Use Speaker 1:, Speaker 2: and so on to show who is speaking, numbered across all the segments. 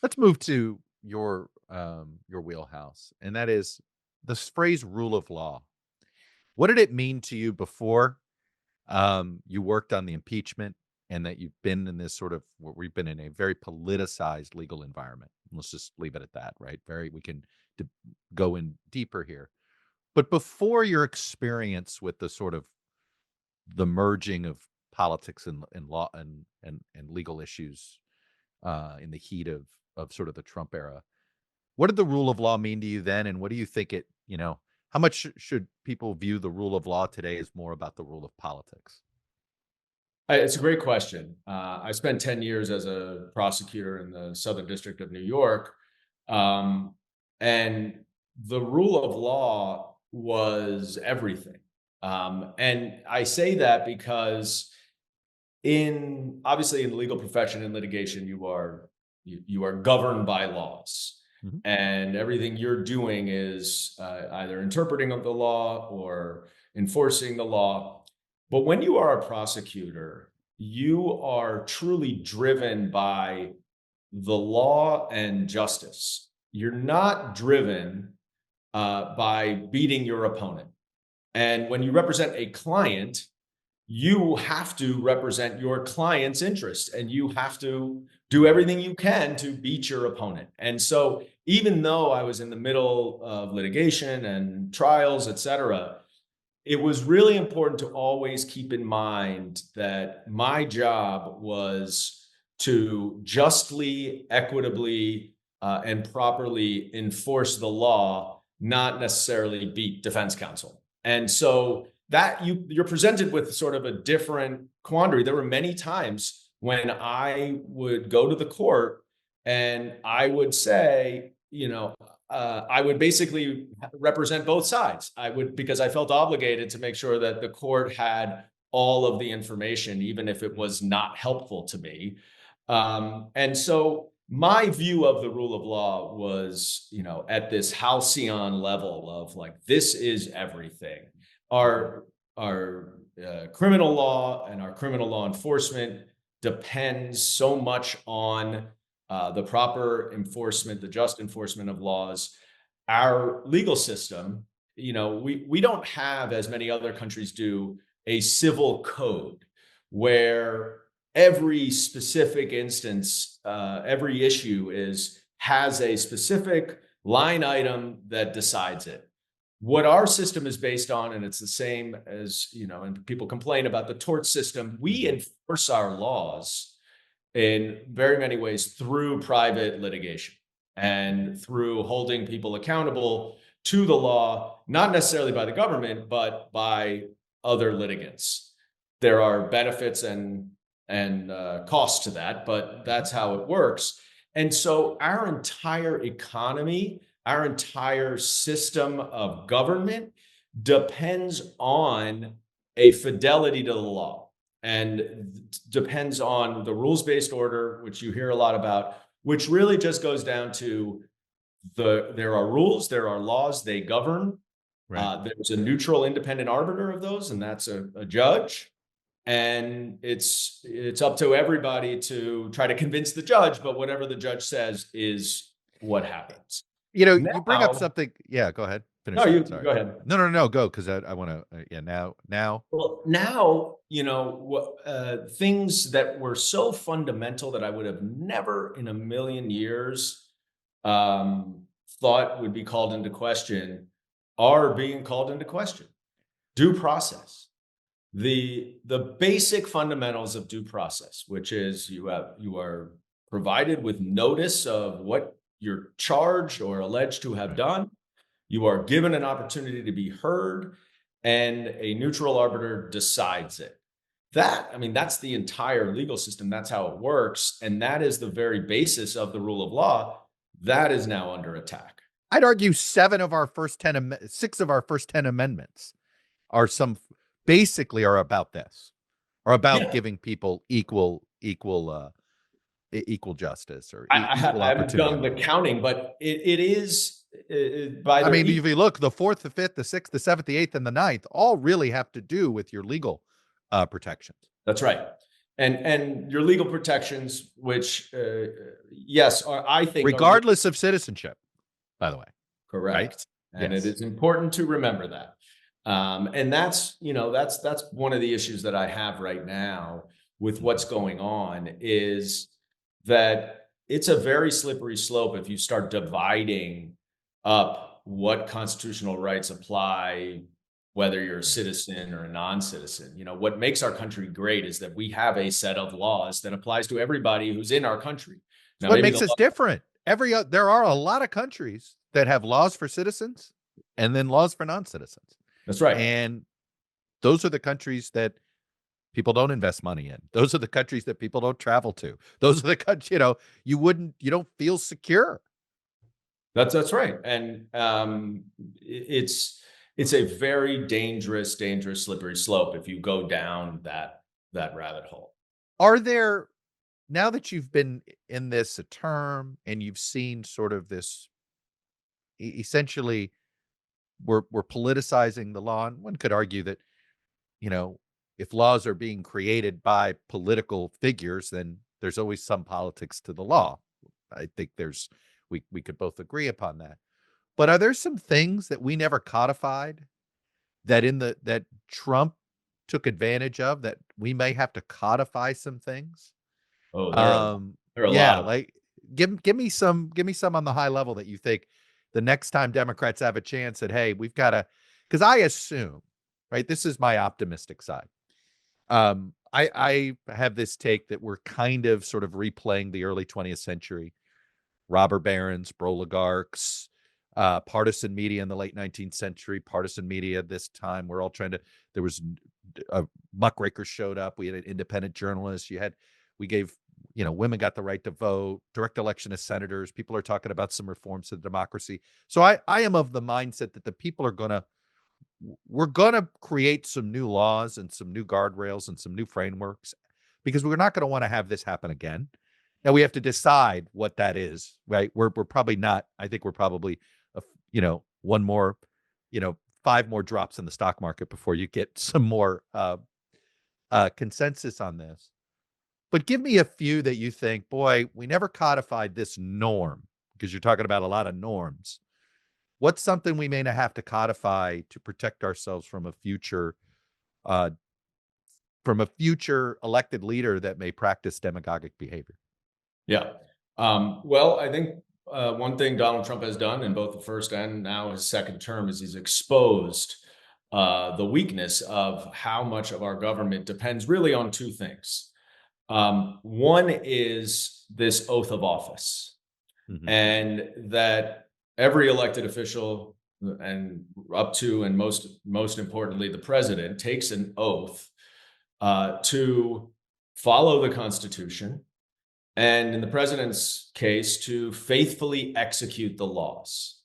Speaker 1: Let's move to your wheelhouse, and that is this phrase "rule of law." What did it mean to you before you worked on the impeachment, and that you've been in this sort of where we've been in a very politicized legal environment? Let's just leave it at that, right? We can d- go in deeper here, but before your experience with the sort of the merging of politics and law and legal issues in the heat of sort of the Trump era. What did the rule of law mean to you then, and what do you think it? How much should people view the rule of law today as more about the rule of politics?
Speaker 2: It's a great question. I spent 10 years as a prosecutor in the Southern District of New York. Um, and the rule of law was everything. And I say that because obviously in the legal profession in litigation, you are governed by laws.
Speaker 1: Mhm.
Speaker 2: And everything you're doing is either interpreting of the law or enforcing the law. But when you are a prosecutor, you are truly driven by the law and justice. You're not driven by beating your opponent. And when you represent a client, you have to represent your client's interest and you have to do everything you can to beat your opponent. And so even though I was in the middle of litigation and trials, et cetera, it was really important to always keep in mind that my job was to justly, equitably, and properly enforce the law, not necessarily beat defense counsel. And so that you're presented with sort of a different quandary. There were many times when I would go to the court and I would say, I would basically represent both sides. I would, because I felt obligated to make sure that the court had all of the information, even if it was not helpful to me. And so my view of the rule of law was, at this halcyon level of like, this is everything. Our criminal law and our criminal law enforcement depends so much on the proper enforcement, the just enforcement of laws. Our legal system, we don't have, as many other countries do, a civil code where every specific instance, every issue has a specific line item that decides it. What our system is based on, and it's the same as, and people complain about the tort system, we enforce our laws in very many ways through private litigation and through holding people accountable to the law, not necessarily by the government, but by other litigants. There are benefits and costs to that, but that's how it works. And so our entire economy, our entire system of government depends on a fidelity to the law and depends on the rules-based order, which you hear a lot about, which really just goes down to there are rules, there are laws, they govern.
Speaker 1: Right.
Speaker 2: There's a neutral, independent arbiter of those, and that's a judge. And it's up to everybody to try to convince the judge, but whatever the judge says is what happens.
Speaker 1: You bring up
Speaker 2: Now,
Speaker 1: something. Yeah, go ahead.
Speaker 2: no,
Speaker 1: Finish
Speaker 2: you
Speaker 1: that. Sorry.
Speaker 2: go ahead.
Speaker 1: No, go, because I want to. Yeah, now.
Speaker 2: Well, now, things that were so fundamental that I would have never in a million years thought would be called into question are being called into question. Due process, the basic fundamentals of due process, which is you are provided with notice of what you're charged or alleged to have done. You are given an opportunity to be heard, and a neutral arbiter decides it. That's the entire legal system. That's how it works. And that is the very basis of the rule of law. That is now under attack.
Speaker 1: I'd argue 6 of our first 10 amendments are basically are about this, are about
Speaker 2: Yeah.
Speaker 1: giving people equal justice or equal
Speaker 2: I haven't
Speaker 1: opportunity
Speaker 2: done
Speaker 1: on the
Speaker 2: the
Speaker 1: law.
Speaker 2: counting, but it is by
Speaker 1: I
Speaker 2: their
Speaker 1: mean, if you look, the fourth, the fifth, the sixth, the seventh, the eighth, and the ninth all really have to do with your legal protections.
Speaker 2: That's right. And your legal protections, which yes, I think are
Speaker 1: regardless of citizenship, by the way, right?
Speaker 2: correct, and it
Speaker 1: Yes.
Speaker 2: is important to remember that. And that's one of the issues that I have right now with what's
Speaker 1: Mhm.
Speaker 2: going on is that it's a very slippery slope if you start dividing up what constitutional rights apply, whether you're a
Speaker 1: Yeah.
Speaker 2: citizen or a non-citizen. What makes our country great is that we have a set of laws that applies to everybody who's in our country.
Speaker 1: It's
Speaker 2: Now,
Speaker 1: what
Speaker 2: maybe the
Speaker 1: makes us
Speaker 2: law,
Speaker 1: different. There are a lot of countries that have laws for citizens and then laws for non-citizens.
Speaker 2: that's right.
Speaker 1: And those are the countries that people don't invest money in. Those are the countries that people don't travel to. Those are the countries, you don't feel secure.
Speaker 2: That's right, and it's a very dangerous, slippery slope if you go down that rabbit hole.
Speaker 1: Are there, now that you've been in this a term and you've seen sort of this, essentially, we're politicizing the law, and one could argue that, you know, if laws are being created by political figures, then there's always some politics to the law. I think we could both agree upon that. But are there some things that we never codified that Trump took advantage of, that we may have to codify some things?
Speaker 2: Oh, there are a lot
Speaker 1: Yeah,
Speaker 2: of
Speaker 1: like give me some on the high level that you think the next time Democrats have a chance that, hey, we've got to, because I assume, right? This is my optimistic side. I have this take that we're kind of sort of replaying the early 20th century, robber barons, oligarchs, partisan media in the late 19th century, partisan media this time. We're all trying to, there was muckrakers showed up. We had an independent journalist. We gave, women got the right to vote, direct election of senators. People are talking about some reforms to the democracy. So I am of the mindset that the people we're going to create some new laws and some new guardrails and some new frameworks, because we're not going to want to have this happen again. Now we have to decide what that is, right? We're probably not. I think we're probably, one more, you know, five more drops in the stock market before you get some more consensus on this. But give me a few that you think, boy, we never codified this norm, because you're talking about a lot of norms. What's something we may not have to codify to protect ourselves uh, from a future elected leader that may practice demagogic behavior?
Speaker 2: Yeah. Well, I think one thing Donald Trump has done in both the first and now his second term is he's exposed the weakness of how much of our government depends really on two things. One is this oath of office,
Speaker 1: Mhm.
Speaker 2: and that every elected official and up to and most importantly the president takes an oath to follow the Constitution, and in the president's case, to faithfully execute the laws.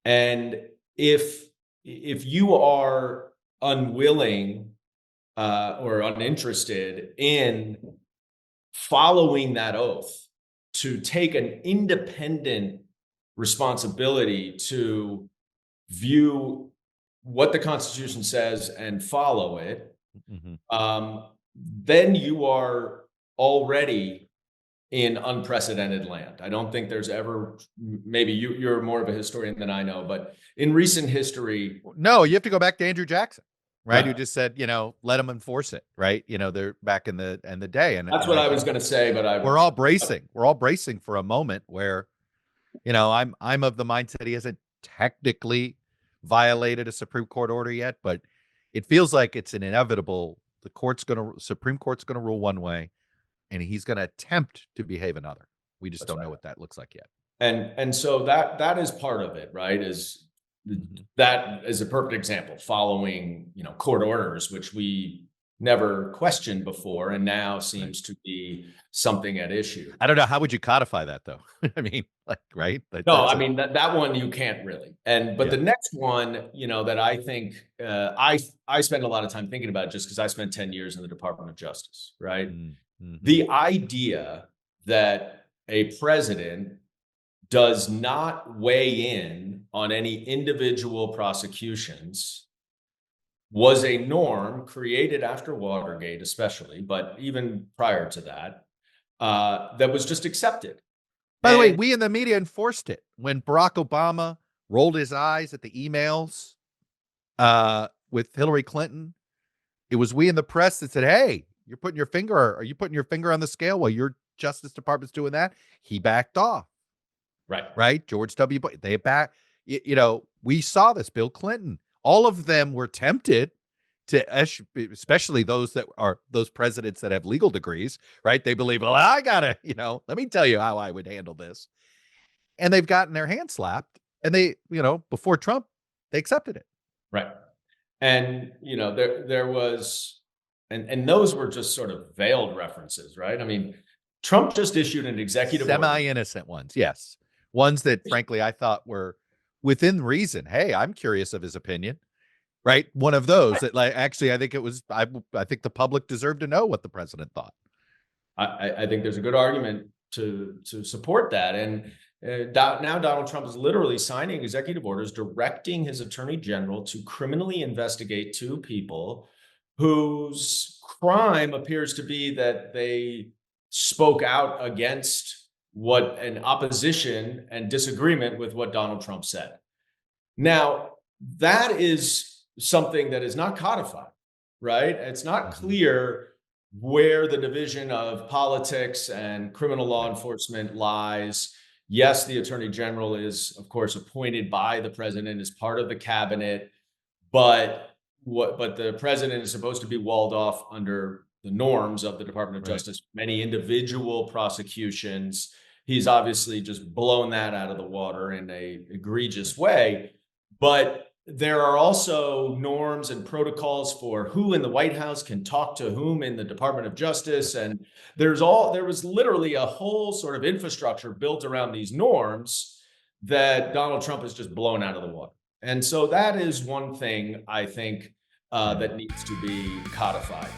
Speaker 2: And if you are unwilling or uninterested in following that oath, to take an independent responsibility to view what the Constitution says and follow it,
Speaker 1: Mhm.
Speaker 2: then you are already in unprecedented land. I don't think there's ever, maybe you're more of a historian than I know, but in recent history,
Speaker 1: No, you have to go back to Andrew Jackson, right? Who
Speaker 2: right?
Speaker 1: just said, let them enforce it, right? They're back in the day, and
Speaker 2: That's
Speaker 1: and
Speaker 2: what
Speaker 1: I
Speaker 2: I
Speaker 1: think
Speaker 2: was going to say, but
Speaker 1: we're all bracing. We're all bracing for a moment where, I'm of the mindset he hasn't technically violated a Supreme Court order yet, but it feels like it's an inevitable. Supreme Court's gonna rule one way, and he's gonna attempt to behave another. We just
Speaker 2: that's
Speaker 1: don't
Speaker 2: right.
Speaker 1: know what that looks like yet.
Speaker 2: And so that is part of it, right?
Speaker 1: Mhm.
Speaker 2: That is a perfect example, following court orders, which we never questioned before, and now
Speaker 1: Right.
Speaker 2: seems to be something at issue.
Speaker 1: I don't know, how would you codify that though? I mean, like, right?
Speaker 2: No,
Speaker 1: That's
Speaker 2: I
Speaker 1: a
Speaker 2: mean that one you can't really. But
Speaker 1: yeah.
Speaker 2: the next one, that I think I spend a lot of time thinking about, just because I spent 10 years in the Department of Justice, right?
Speaker 1: Mm, mhm.
Speaker 2: The idea that a president does not weigh in on any individual prosecutions was a norm created after Watergate, especially, but even prior to that, that was just accepted.
Speaker 1: By the way,
Speaker 2: And
Speaker 1: we in the media enforced it when Barack Obama rolled his eyes at the emails with Hillary Clinton. It was we in the press that said, "Hey, you're putting your finger. Are you putting your finger on the scale while your Justice Department's doing that?" He backed off.
Speaker 2: right,
Speaker 1: Right? George W. Bush. They back. We saw this. Bill Clinton. All of them were tempted to, especially those presidents that have legal degrees, right? They believe, well, I gotta, let me tell you how I would handle this, and they've gotten their hand slapped, and before Trump, they accepted it.
Speaker 2: right. And there was, and those were just sort of veiled references, right? I mean, Trump just issued an executive order.
Speaker 1: Semi-innocent ones, yes, ones that frankly I thought were within reason. Hey, I'm curious of his opinion. Right, one of those that, like, actually, I think it was. I think the public deserved to know what the president thought.
Speaker 2: I think there's a good argument to support that. And now Donald Trump is literally signing executive orders directing his attorney general to criminally investigate two people whose crime appears to be that they spoke out against what an opposition and disagreement with what Donald Trump said. Now, that is something that is not codified, right? It's not clear where the division of politics and criminal law enforcement lies. Yes, the attorney general is, of course, appointed by the president as part of the cabinet, but the president is supposed to be walled off under the norms of the Department of
Speaker 1: Right.
Speaker 2: Justice. Many individual prosecutions. He's obviously just blown that out of the water in a egregious way. But there are also norms and protocols for who in the White House can talk to whom in the Department of Justice. And there was literally a whole sort of infrastructure built around these norms that Donald Trump has just blown out of the water. And so that is one thing I think that needs to be codified.